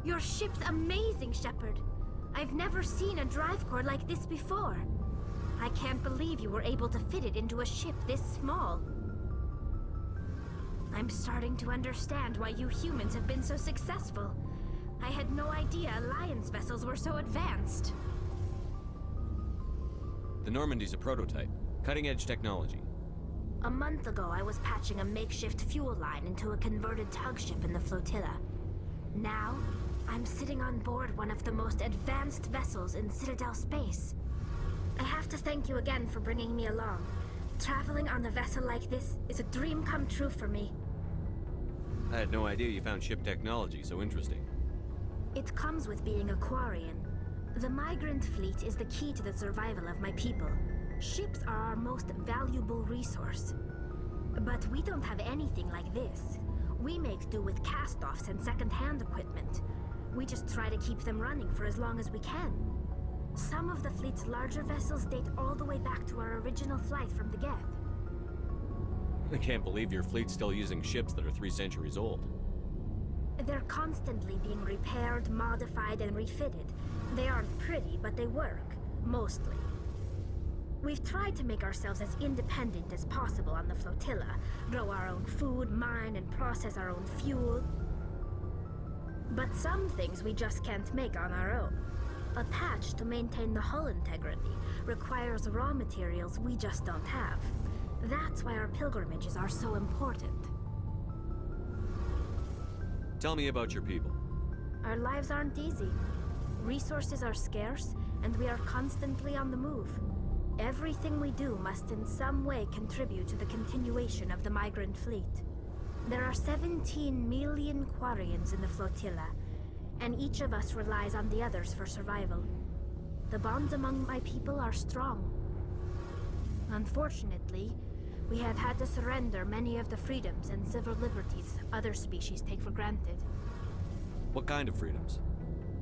Your ship's amazing, Shepard. I've never seen a drive core like this before. I can't believe you were able to fit it into a ship this small. I'm starting to understand why you humans have been so successful. I had no idea Alliance vessels were so advanced. The Normandy's a prototype. Cutting-edge technology. A month ago, I was patching a makeshift fuel line into a converted tug ship in the flotilla. Now, I'm sitting on board one of the most advanced vessels in Citadel space. I have to thank you again for bringing me along. Traveling on a vessel like this is a dream come true for me. I had no idea you found ship technology so interesting. It comes with being a Quarian. The migrant fleet is the key to the survival of my people. Ships are our most valuable resource. But we don't have anything like this. We make do with cast-offs and second-hand equipment. We just try to keep them running for as long as we can. Some of the fleet's larger vessels date all the way back to our original flight from the Geth. I can't believe your fleet's still using ships that are 3 centuries old. They're constantly being repaired, modified, and refitted. They aren't pretty, but they work. Mostly. We've tried to make ourselves as independent as possible on the flotilla. Grow our own food, mine, and process our own fuel. But some things we just can't make on our own. A patch to maintain the hull integrity requires raw materials we just don't have. That's why our pilgrimages are so important. Tell me about your people. Our lives aren't easy. Resources are scarce, and we are constantly on the move. Everything we do must in some way contribute to the continuation of the migrant fleet. There are 17 million Quarians in the flotilla, and each of us relies on the others for survival. The bonds among my people are strong. Unfortunately, we have had to surrender many of the freedoms and civil liberties other species take for granted. What kind of freedoms?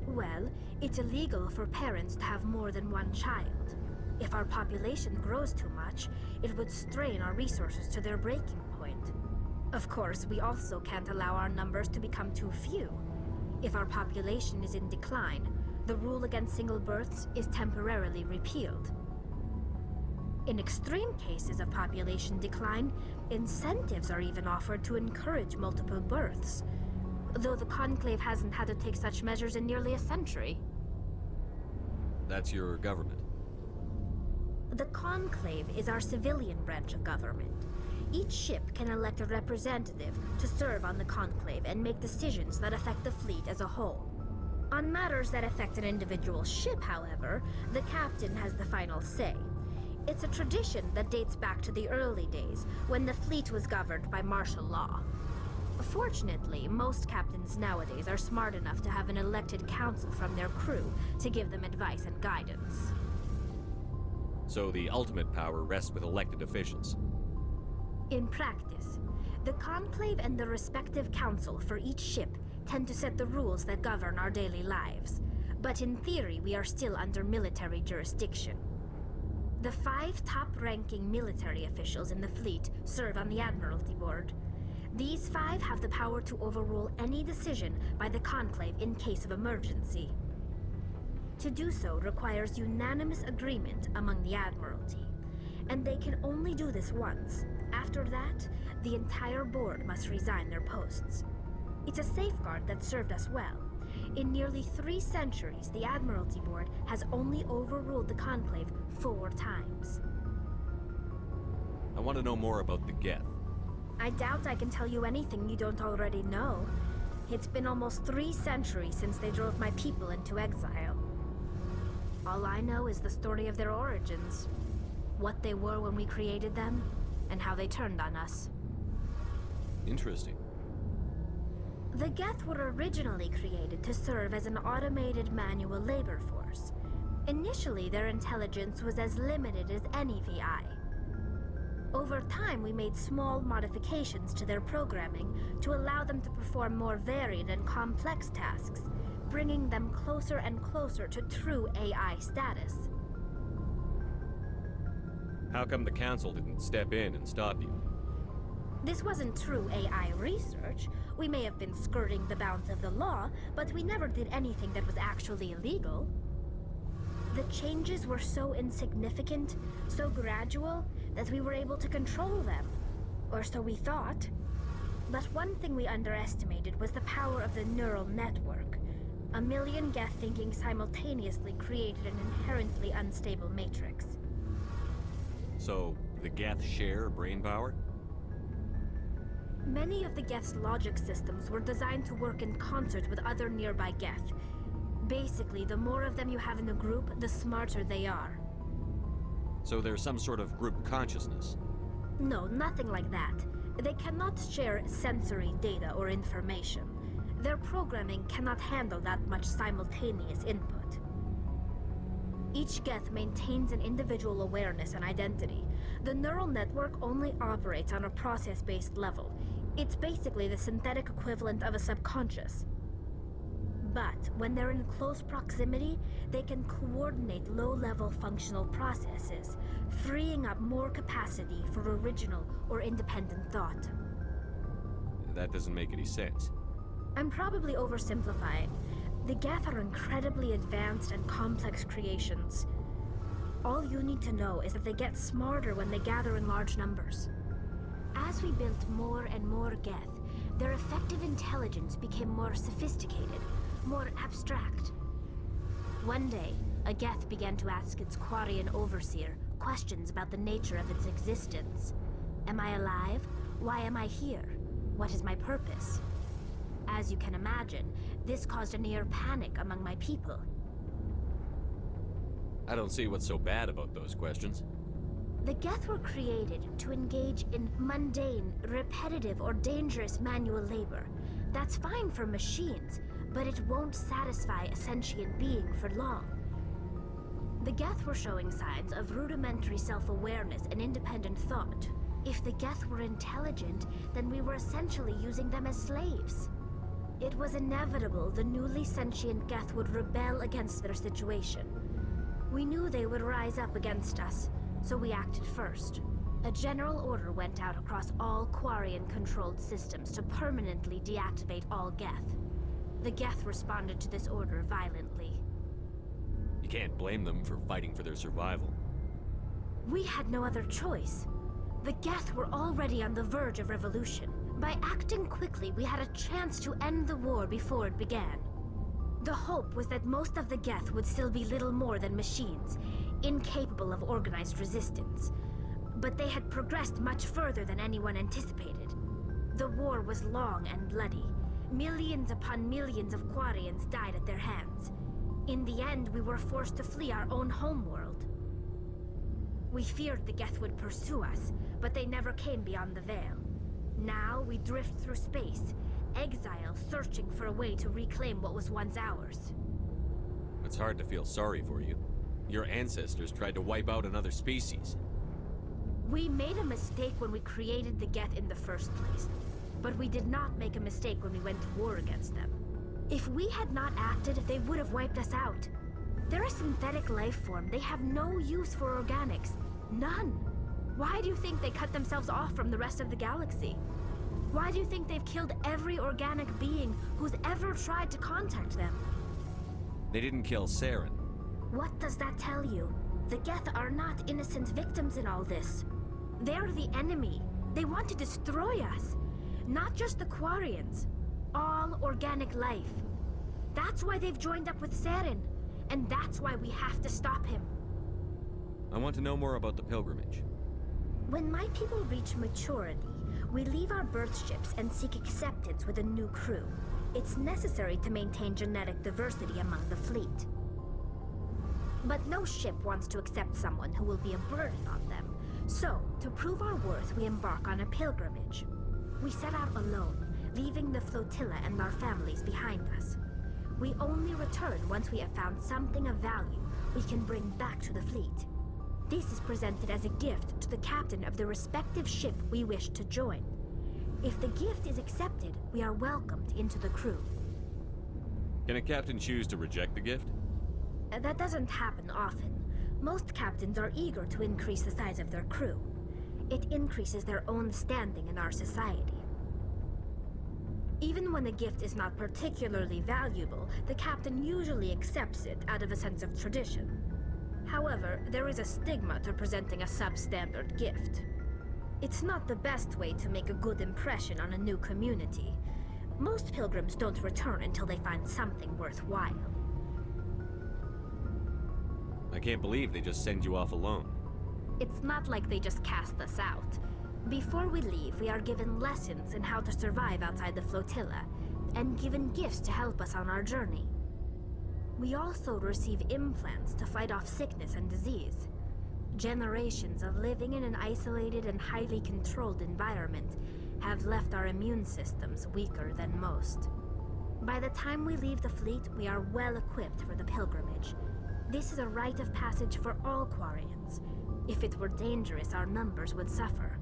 Well, it's illegal for parents to have more than one child. If our population grows too much, it would strain our resources to their breaking point. Of course, we also can't allow our numbers to become too few. If our population is in decline, the rule against single births is temporarily repealed. In extreme cases of population decline, incentives are even offered to encourage multiple births, though the Conclave hasn't had to take such measures in nearly a century. That's your government. The Conclave is our civilian branch of government. Each ship can elect a representative to serve on the Conclave and make decisions that affect the fleet as a whole. On matters that affect an individual ship, however, the captain has the final say. It's a tradition that dates back to the early days, when the fleet was governed by martial law. Fortunately, most captains nowadays are smart enough to have an elected council from their crew to give them advice and guidance. So the ultimate power rests with elected officials. In practice, the Conclave and the respective council for each ship tend to set the rules that govern our daily lives. But in theory, we are still under military jurisdiction. The 5 top-ranking military officials in the fleet serve on the Admiralty Board. These 5 have the power to overrule any decision by the Conclave in case of emergency. To do so requires unanimous agreement among the Admiralty, and they can only do this once. After that, the entire board must resign their posts. It's a safeguard that served us well. In nearly 3 centuries, the Admiralty Board has only overruled the Conclave 4 times. I want to know more about the Geth. I doubt I can tell you anything you don't already know. It's been almost 3 centuries since they drove my people into exile. All I know is the story of their origins, what they were when we created them, and how they turned on us. Interesting. The Geth were originally created to serve as an automated manual labor force. Initially, their intelligence was as limited as any VI. Over time, we made small modifications to their programming to allow them to perform more varied and complex tasks, bringing them closer and closer to true AI status. How come the Council didn't step in and stop you? This wasn't true AI research. We may have been skirting the bounds of the law, but we never did anything that was actually illegal. The changes were so insignificant, so gradual, that we were able to control them. Or so we thought. But one thing we underestimated was the power of the neural network. A million Geth thinking simultaneously created an inherently unstable matrix. So, the Geth share brain power? Many of the Geth's logic systems were designed to work in concert with other nearby Geth. Basically, the more of them you have in a group, the smarter they are. So there's some sort of group consciousness? No, nothing like that. They cannot share sensory data or information. Their programming cannot handle that much simultaneous input. Each Geth maintains an individual awareness and identity. The neural network only operates on a process-based level. It's basically the synthetic equivalent of a subconscious. But when they're in close proximity, they can coordinate low-level functional processes, freeing up more capacity for original or independent thought. That doesn't make any sense. I'm probably oversimplifying. The Geth are incredibly advanced and complex creations. All you need to know is that they get smarter when they gather in large numbers. As we built more and more Geth, their effective intelligence became more sophisticated, more abstract. One day, a Geth began to ask its Quarian overseer questions about the nature of its existence. Am I alive? Why am I here? What is my purpose? As you can imagine, this caused a near panic among my people. I don't see what's so bad about those questions. The Geth were created to engage in mundane, repetitive, or dangerous manual labor. That's fine for machines, but it won't satisfy a sentient being for long. The Geth were showing signs of rudimentary self-awareness and independent thought. If the Geth were intelligent, then we were essentially using them as slaves. It was inevitable the newly sentient Geth would rebel against their situation. We knew they would rise up against us, so we acted first. A general order went out across all Quarian-controlled systems to permanently deactivate all Geth. The Geth responded to this order violently. You can't blame them for fighting for their survival. We had no other choice. The Geth were already on the verge of revolution. By acting quickly, we had a chance to end the war before it began. The hope was that most of the Geth would still be little more than machines, incapable of organized resistance. But they had progressed much further than anyone anticipated. The war was long and bloody. Millions upon millions of Quarians died at their hands. In the end, we were forced to flee our own homeworld. We feared the Geth would pursue us, but they never came beyond the Veil. Now we drift through space, exile searching for a way to reclaim what was once ours. It's hard to feel sorry for you. Your ancestors tried to wipe out another species. We made a mistake when we created the Geth in the first place, but we did not make a mistake when we went to war against them. If we had not acted, they would have wiped us out. They're a synthetic life form. They have no use for organics. None. Why do you think they cut themselves off from the rest of the galaxy? Why do you think they've killed every organic being who's ever tried to contact them? They didn't kill Saren. What does that tell you? The Geth are not innocent victims in all this. They're the enemy. They want to destroy us. Not just the Quarians. All organic life. That's why they've joined up with Saren. And that's why we have to stop him. I want to know more about the pilgrimage. When my people reach maturity, we leave our birth ships and seek acceptance with a new crew. It's necessary to maintain genetic diversity among the fleet. But no ship wants to accept someone who will be a burden on them. So, to prove our worth, we embark on a pilgrimage. We set out alone, leaving the flotilla and our families behind us. We only return once we have found something of value we can bring back to the fleet. This is presented as a gift to the captain of the respective ship we wish to join. If the gift is accepted, we are welcomed into the crew. Can a captain choose to reject the gift? That doesn't happen often. Most captains are eager to increase the size of their crew. it increases their own standing in our society. Even when a gift is not particularly valuable, the captain usually accepts it out of a sense of tradition. However, there is a stigma to presenting a substandard gift. It's not the best way to make a good impression on a new community. Most pilgrims don't return until they find something worthwhile. I can't believe they just send you off alone. It's not like they just cast us out. Before we leave, we are given lessons in how to survive outside the flotilla, and given gifts to help us on our journey. We also receive implants to fight off sickness and disease. Generations of living in an isolated and highly controlled environment have left our immune systems weaker than most. By the time we leave the fleet, we are well equipped for the pilgrimage. This is a rite of passage for all Quarians. If it were dangerous, our numbers would suffer.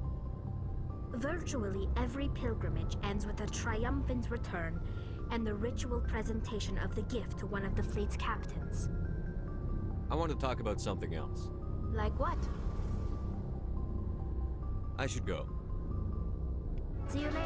Virtually every pilgrimage ends with a triumphant return and the ritual presentation of the gift to one of the fleet's captains. I want to talk about something else. Like what? I should go. See you later.